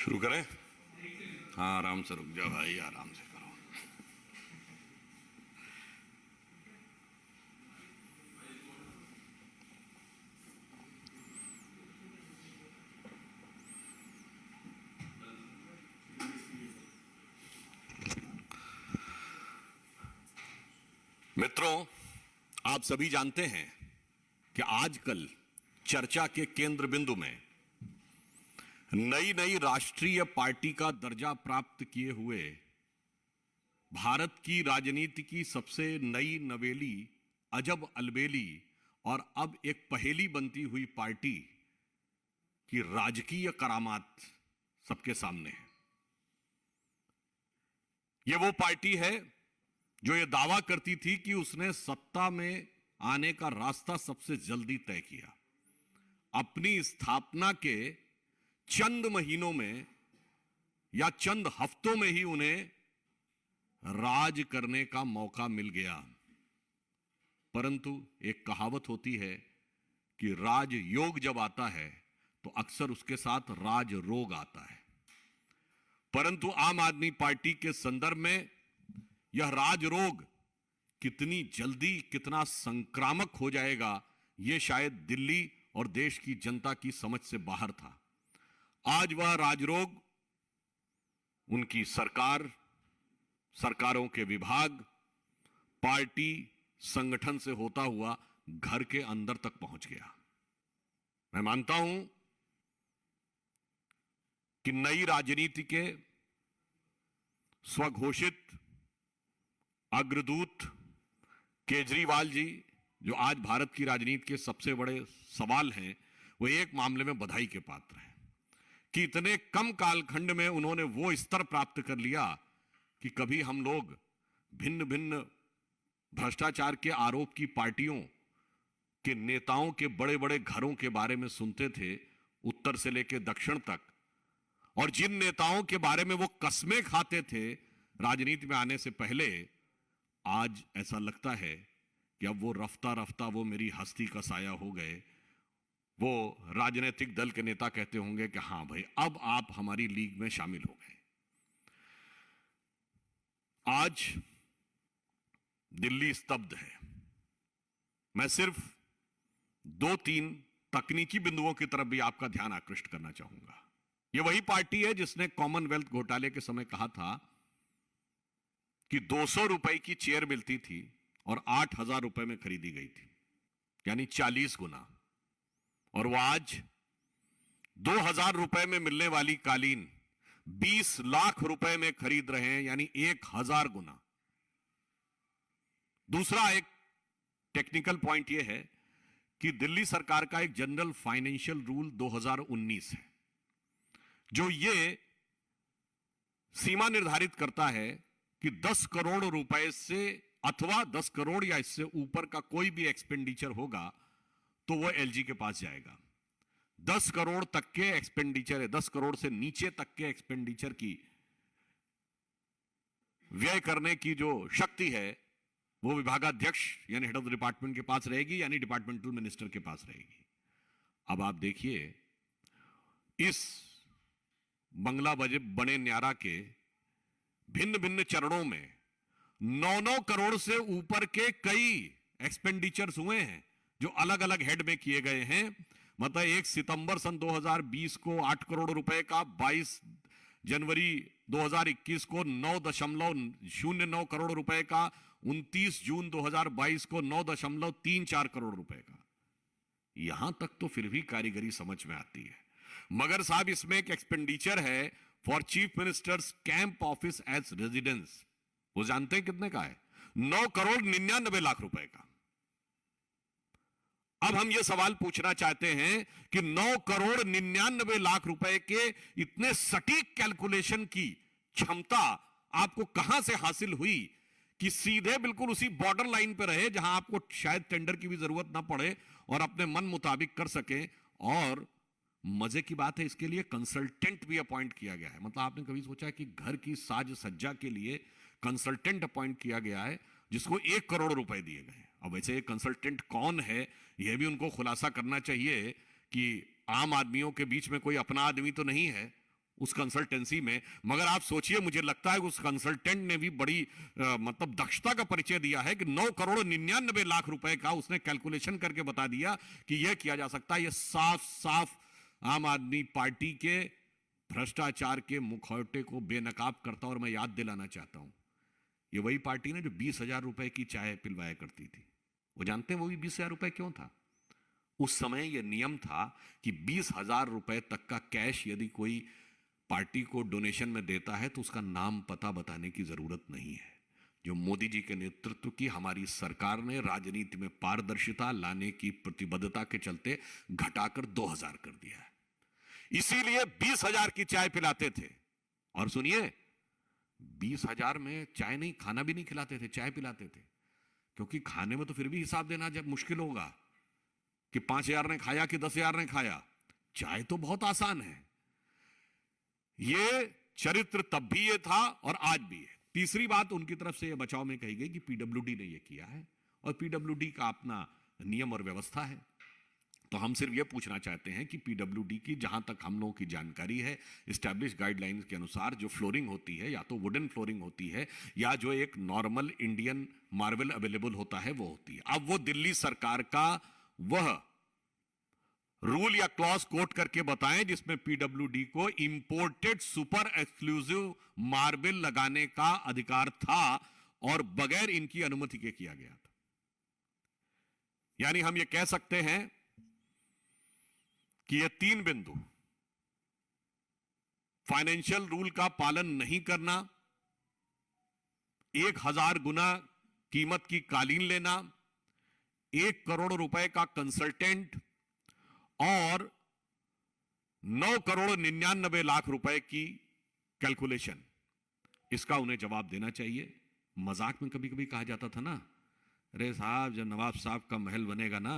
शुरू करें। हाँ, आराम से रुक जाओ भाई, आराम से करो। मित्रों, आप सभी जानते हैं कि आजकल चर्चा के केंद्र बिंदु में नई नई राष्ट्रीय पार्टी का दर्जा प्राप्त किए हुए भारत की राजनीति की सबसे नई नवेली, अजब अलबेली और अब एक पहेली बनती हुई पार्टी की राजकीय करामात सबके सामने है। यह वो पार्टी है जो ये दावा करती थी कि उसने सत्ता में आने का रास्ता सबसे जल्दी तय किया। अपनी स्थापना के चंद महीनों में या चंद हफ्तों में ही उन्हें राज करने का मौका मिल गया। परंतु एक कहावत होती है कि राजयोग जब आता है तो अक्सर उसके साथ राज रोग आता है। परंतु आम आदमी पार्टी के संदर्भ में यह राजरोग कितनी जल्दी, कितना संक्रामक हो जाएगा, यह शायद दिल्ली और देश की जनता की समझ से बाहर था। आज वह राजरोग उनकी सरकार, सरकारों के विभाग, पार्टी, संगठन से होता हुआ घर के अंदर तक पहुंच गया। मैं मानता हूं कि नई राजनीति के स्वघोषित अग्रदूत केजरीवाल जी, जो आज भारत की राजनीति के सबसे बड़े सवाल हैं, वो एक मामले में बधाई के पात्र हैं कि इतने कम कालखंड में उन्होंने वो स्तर प्राप्त कर लिया कि कभी हम लोग भिन्न भिन्न भ्रष्टाचार के आरोप की पार्टियों के नेताओं के बड़े बड़े घरों के बारे में सुनते थे, उत्तर से लेकर दक्षिण तक, और जिन नेताओं के बारे में वो कस्में खाते थे राजनीति में आने से पहले, आज ऐसा लगता है कि अब वो रफ्ता रफ्ता वो मेरी हस्ती का साया हो गए। वो राजनीतिक दल के नेता कहते होंगे कि हां भाई, अब आप हमारी लीग में शामिल हो गए। आज दिल्ली स्तब्ध है। मैं सिर्फ 2-3 तकनीकी बिंदुओं की तरफ भी आपका ध्यान आकृष्ट करना चाहूंगा। यह वही पार्टी है जिसने कॉमनवेल्थ घोटाले के समय कहा था कि 200 रुपए की चेयर मिलती थी और 8,000 रुपए में खरीदी गई थी, यानी 40 गुना। और वह आज 2,000 रुपए में मिलने वाली कालीन 20 लाख रुपए में खरीद रहे हैं, यानी 1,000 गुना। दूसरा एक टेक्निकल पॉइंट यह है कि दिल्ली सरकार का एक जनरल फाइनेंशियल रूल 2019 है, जो ये सीमा निर्धारित करता है कि 10 करोड़ रुपए से अथवा 10 करोड़ या इससे ऊपर का कोई भी एक्सपेंडिचर होगा तो वह एलजी के पास जाएगा। 10 करोड़ तक के एक्सपेंडिचर है, 10 करोड़ से नीचे तक के एक्सपेंडिचर की व्यय करने की जो शक्ति है वो विभागाध्यक्ष यानी हेड ऑफ द डिपार्टमेंट के पास रहेगी, यानी डिपार्टमेंटल मिनिस्टर के पास रहेगी। अब आप देखिए, इस बंगला बने न्यारा के भिन्न भिन्न चरणों में 9-9 करोड़ से ऊपर के कई एक्सपेंडिचर्स हुए हैं जो अलग अलग हेड में किए गए हैं। मतलब 1 सितंबर सन 2020 को 8 करोड़ रुपए का, 22 जनवरी 2021 को 9.09 करोड़ रुपए का, 29 जून 2022 को 9.34 करोड़ रुपए का। यहां तक तो फिर भी कारीगरी समझ में आती है, मगर साहब इसमें एक एक्सपेंडिचर है for chief ministers camp office as residence. वो जानते हैं कितने का है? 9 करोड़ 99 लाख रुपए का। अब हम ये सवाल पूछना चाहते हैं कि 9 करोड़ 99 लाख रुपए के इतने सटीक कैलकुलेशन की क्षमता आपको कहां से हासिल हुई कि सीधे बिल्कुल उसी बॉर्डर लाइन पे रहे जहां आपको शायद टेंडर की भी जरूरत ना पड़े और अपने मन मुताबिक कर सके। और मजे की बात है, इसके लिए कंसल्टेंट भी अपॉइंट किया गया है। मतलब आपने कभी सोचा कि घर की साज सज्जा के लिए कंसल्टेंट अपॉइंट किया गया है जिसको 1 करोड़ रुपए दिए गए। अब वैसे ये कंसल्टेंट कौन है यह भी उनको खुलासा करना चाहिए कि आम आदमियों के बीच में कोई अपना आदमी तो नहीं है। उस कंसल्टेंसी में। मगर आप सोचिए, मुझे लगता है उस कंसल्टेंट ने भी बड़ी मतलब दक्षता का परिचय दिया है कि 9,99,00,000 रुपए का उसने कैलकुलेशन करके बता दिया कि यह किया जा सकता है। यह साफ साफ आम आदमी पार्टी के भ्रष्टाचार के मुखौटे को बेनकाब करता। और मैं याद दिलाना चाहता हूं, ये वही पार्टी ने जो 20,000 रुपए की चाय पिलवाया करती थी। वो जानते हैं वो भी 20,000 रुपए क्यों था? उस समय यह नियम था कि 20,000 रुपए तक का कैश यदि कोई पार्टी को डोनेशन में देता है तो उसका नाम पता बताने की जरूरत नहीं है। जो मोदी जी के नेतृत्व की हमारी सरकार ने राजनीति में पारदर्शिता लाने की प्रतिबद्धता के चलते घटाकर 2,000 कर दिया है। इसीलिए 20,000 की चाय पिलाते थे। और सुनिए, 20,000 में चाय नहीं, खाना भी नहीं खिलाते थे, चाय पिलाते थे। क्योंकि खाने में तो फिर भी हिसाब देना जब मुश्किल होगा कि 5,000 ने खाया कि 10,000 ने खाया। चाय तो बहुत आसान है। यह चरित्र तब भी ये था और आज भी है। तीसरी बात उनकी तरफ से यह बचाव में कही गई कि पीडब्ल्यूडी ने यह किया है और पीडब्ल्यूडी का अपना नियम और व्यवस्था है। तो हम सिर्फ यह पूछना चाहते हैं कि पीडब्ल्यूडी की, जहां तक हम लोगों की जानकारी है, एस्टैब्लिश गाइडलाइंस के अनुसार जो फ्लोरिंग होती है या तो वुडन फ्लोरिंग होती है या जो एक नॉर्मल इंडियन मार्बल अवेलेबल होता है वो होती है। अब वो दिल्ली सरकार का वह रूल या क्लॉज कोट करके बताएं जिसमें पीडब्ल्यूडी को इंपोर्टेड सुपर एक्सक्लूसिव मार्बल लगाने का अधिकार था और बगैर इनकी अनुमति के किया गया था। यानी हम यह कह सकते हैं कि ये 3 बिंदु, फाइनेंशियल रूल का पालन नहीं करना, 1,000 गुना कीमत की कालीन लेना, 1 करोड़ रुपए का कंसल्टेंट और 9,99,00,000 रुपए की कैलकुलेशन, इसका उन्हें जवाब देना चाहिए। मजाक में कभी कभी कहा जाता था ना, अरे साहब जब नवाब साहब का महल बनेगा ना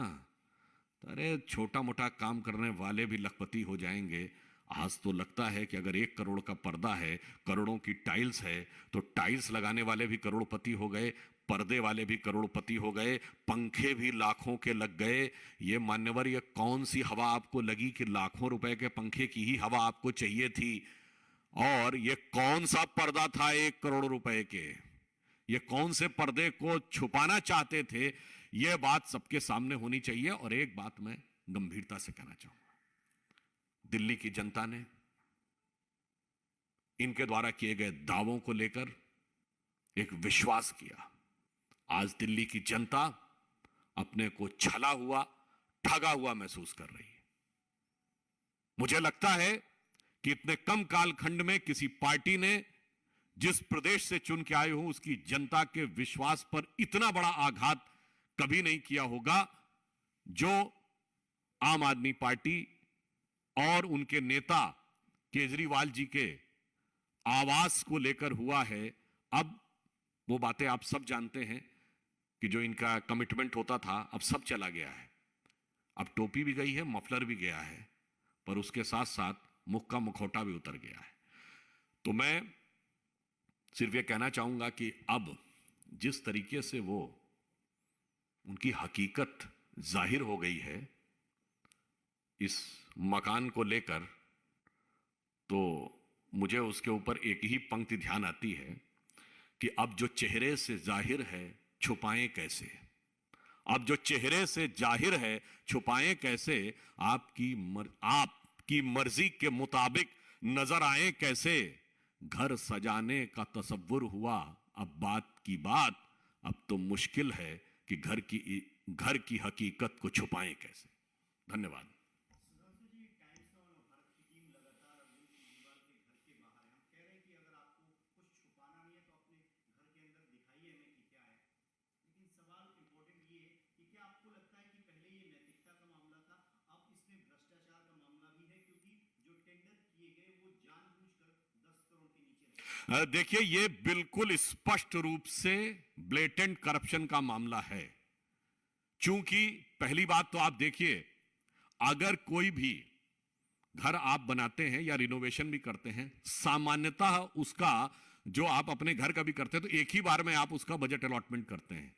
तो अरे छोटा मोटा काम करने वाले भी लखपति हो जाएंगे। आज तो लगता है कि अगर 1 करोड़ का पर्दा है, करोड़ों की टाइल्स है, तो टाइल्स लगाने वाले भी करोड़पति हो गए, पर्दे वाले भी करोड़पति हो गए, पंखे भी लाखों के लग गए। ये मान्यवर, ये कौन सी हवा आपको लगी कि लाखों रुपए के पंखे की ही हवा आपको चाहिए थी? और ये कौन सा पर्दा था 1 करोड़ रुपए के? ये कौन से पर्दे को छुपाना चाहते थे? यह बात सबके सामने होनी चाहिए। और एक बात मैं गंभीरता से कहना चाहूंगा, दिल्ली की जनता ने इनके द्वारा किए गए दावों को लेकर एक विश्वास किया। आज दिल्ली की जनता अपने को छला हुआ, ठगा हुआ महसूस कर रही है। मुझे लगता है कि इतने कम कालखंड में किसी पार्टी ने जिस प्रदेश से चुन के आए हो उसकी जनता के विश्वास पर इतना बड़ा आघात कभी नहीं किया होगा जो आम आदमी पार्टी और उनके नेता केजरीवाल जी के आवास को लेकर हुआ है। अब वो बातें आप सब जानते हैं कि जो इनका कमिटमेंट होता था अब सब चला गया है। अब टोपी भी गई है, मफलर भी गया है, पर उसके साथ साथ मुख का मुखौटा भी उतर गया है। तो मैं सिर्फ ये कहना चाहूंगा कि अब जिस तरीके से वो उनकी हकीकत जाहिर हो गई है इस मकान को लेकर, तो मुझे उसके ऊपर एक ही पंक्ति ध्यान आती है कि अब जो चेहरे से जाहिर है छुपाएं कैसे। अब जो चेहरे से जाहिर है छुपाएं कैसे। आपकी मर्जी के मुताबिक नजर आए कैसे। घर सजाने का तसव्वुर हुआ अब बात की बात, अब तो मुश्किल है कि घर की हकीकत को छुपाएं कैसे। धन्यवाद। देखिए, यह बिल्कुल स्पष्ट रूप से ब्लेटेंट करप्शन का मामला है। चूंकि पहली बात तो आप देखिए, अगर कोई भी घर आप बनाते हैं या रिनोवेशन भी करते हैं, सामान्यतः उसका जो आप अपने घर का भी करते हैं तो एक ही बार में आप उसका बजट अलॉटमेंट करते हैं।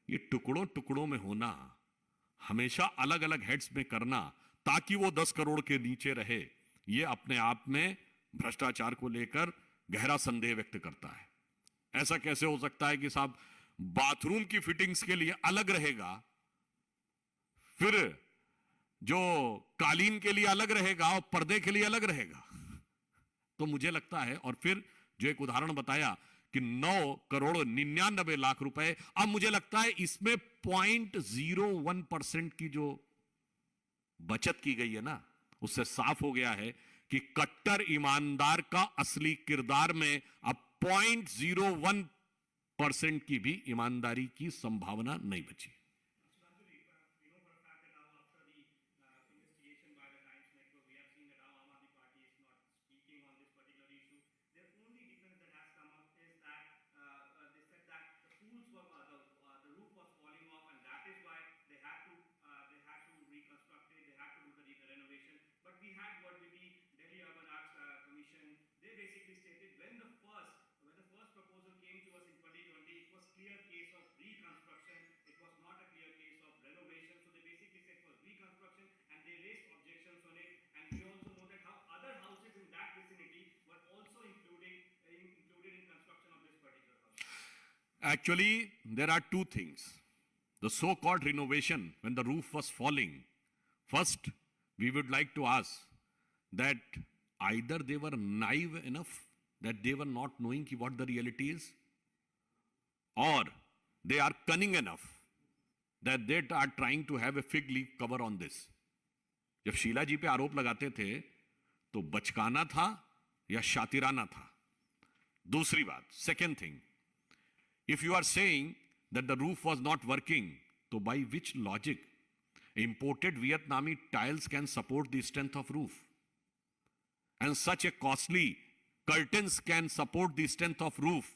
ये टुकड़ों टुकड़ों में होना, हमेशा अलग अलग हेड्स में करना ताकि वो 10 करोड़ के नीचे रहे, ये अपने आप में भ्रष्टाचार को लेकर गहरा संदेह व्यक्त करता है। ऐसा कैसे हो सकता है कि साहब बाथरूम की फिटिंग्स के लिए अलग रहेगा, फिर जो कालीन के लिए अलग रहेगा और पर्दे के लिए अलग रहेगा? तो मुझे लगता है, और फिर जो एक उदाहरण बताया कि 9,99,00,000 रुपए, अब मुझे लगता है इसमें 0.01% की जो बचत की गई है ना, उससे साफ हो गया है कि कट्टर ईमानदार का असली किरदार में अब 0.01% की भी ईमानदारी की संभावना नहीं बची। Actually, there are two things. The so-called renovation, when the roof was falling, first, we would like to ask that either they were naive enough that they were not knowing what the reality is, or they are cunning enough that they are trying to have a fig leaf cover on this. जब शीला जी पे आरोप लगाते थे तो बचकाना था या शातिराना था? दूसरी बात, second thing, if you are saying that the roof was not working, तो by which logic imported Vietnamese tiles can support the strength of roof? And such a costly curtains can support the strength of roof?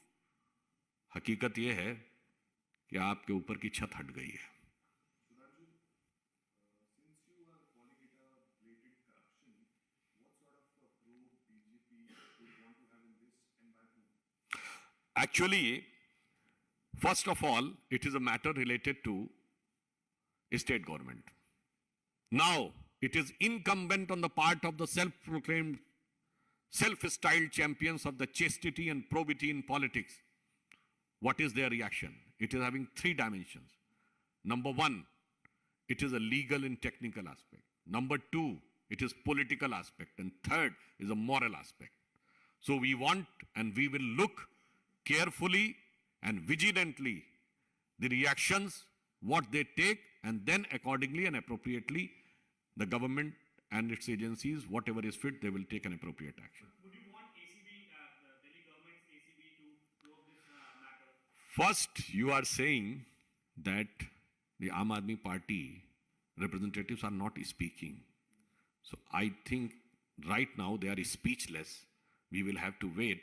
हकीकत यह है कि आपके ऊपर की छत हट गई है। Actually, first of all, it is a matter related to state government. Now, it is incumbent on the part of the self-proclaimed, self-styled champions of the chastity and probity in politics. What is their reaction? It is having three dimensions. Number one, it is a legal and technical aspect. Number two, it is political aspect. And third is a moral aspect. So we want and we will look carefully and vigilantly the reactions, what they take, and then accordingly and appropriately, the government and its agencies, whatever is fit, they will take an appropriate action. Would you want ACB, the Delhi government's ACB to probe this matter? First, you are saying that the Aam Aadmi Party representatives are not speaking. So I think right now they are speechless. We will have to wait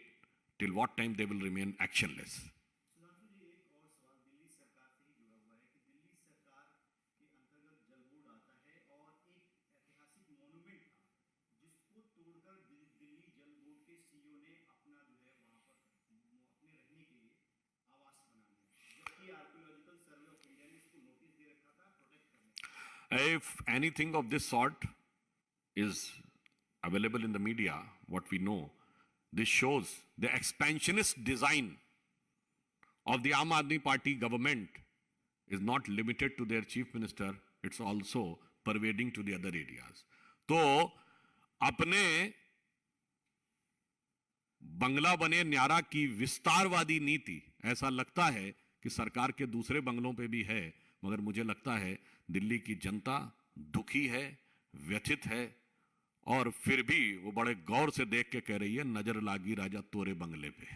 till what time they will remain actionless. Sudhanshu जी, एक और सवाल दिल्ली सरकार से ही जुड़ा हुआ है कि दिल्ली सरकार के अंतर्गत जल बोर्ड आता है और एक ऐतिहासिक मॉन्यूमेंट था जिसको तोड़कर दिल्ली जल बोर्ड के सीईओ ने अपना जो है वहां पर अपने रहने के लिए आवास बना लिया, जबकि आर्कियोलॉजिकल सर्वे ऑफ इंडिया ने इसको नोटिस दे रखा था प्रोटेक्ट करने। If anything of this sort is available in the media, what we know, this shows the expansionist design of the Aam Aadmi Party government is not limited to their chief minister, it's also pervading to the other areas. तो अपने बंगला बने न्यारा की विस्तारवादी नीति ऐसा लगता है कि सरकार के दूसरे बंगलों पे भी है, मगर मुझे लगता है दिल्ली की जनता दुखी है, व्यथित है, और फिर भी वो बड़े गौर से देख के कह रही है, नजर लागी राजा तोरे बंगले पे।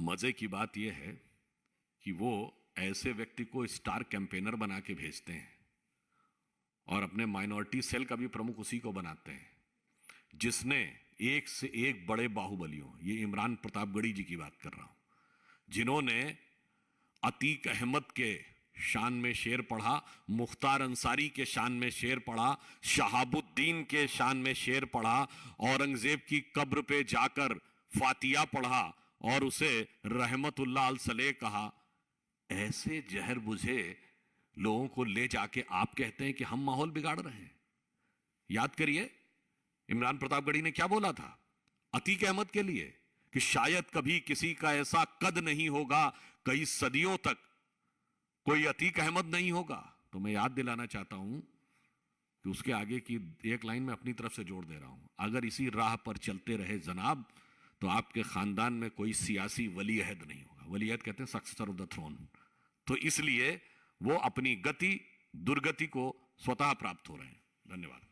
मजे की बात यह है कि वो ऐसे व्यक्ति को स्टार कैंपेनर बना के भेजते हैं और अपने माइनॉरिटी सेल का भी प्रमुख उसी को बनाते हैं, जिसने एक से एक बड़े बाहुबलियों, ये इमरान प्रतापगढ़ी जी की बात कर रहा हूं, जिन्होंने अतीक अहमद के शान में शेर पढ़ा, मुख्तार अंसारी के शान में शेर पढ़ा, शहाबुद्दीन के शान में शेर पढ़ा, औरंगजेब की कब्र पे जाकर फातिया पढ़ा और उसे रहमतुल्लाह अल सलेह कहा, ऐसे जहर बुझे लोगों को ले जाके आप कहते हैं कि हम माहौल बिगाड़ रहे हैं। याद करिए इमरान प्रतापगढ़ी ने क्या बोला था अतीक अहमद के लिए, कि शायद कभी किसी का ऐसा कद नहीं होगा, कई सदियों तक कोई अतीक अहमद नहीं होगा। तो मैं याद दिलाना चाहता हूं कि उसके आगे की एक लाइन में अपनी तरफ से जोड़ दे रहा हूं, अगर इसी राह पर चलते रहे जनाब तो आपके खानदान में कोई सियासी वली अहद नहीं होगा। वली अहद कहते हैं सक्सेसर ऑफ द थ्रोन। तो इसलिए वो अपनी गति दुर्गति को स्वतः प्राप्त हो रहे हैं। धन्यवाद।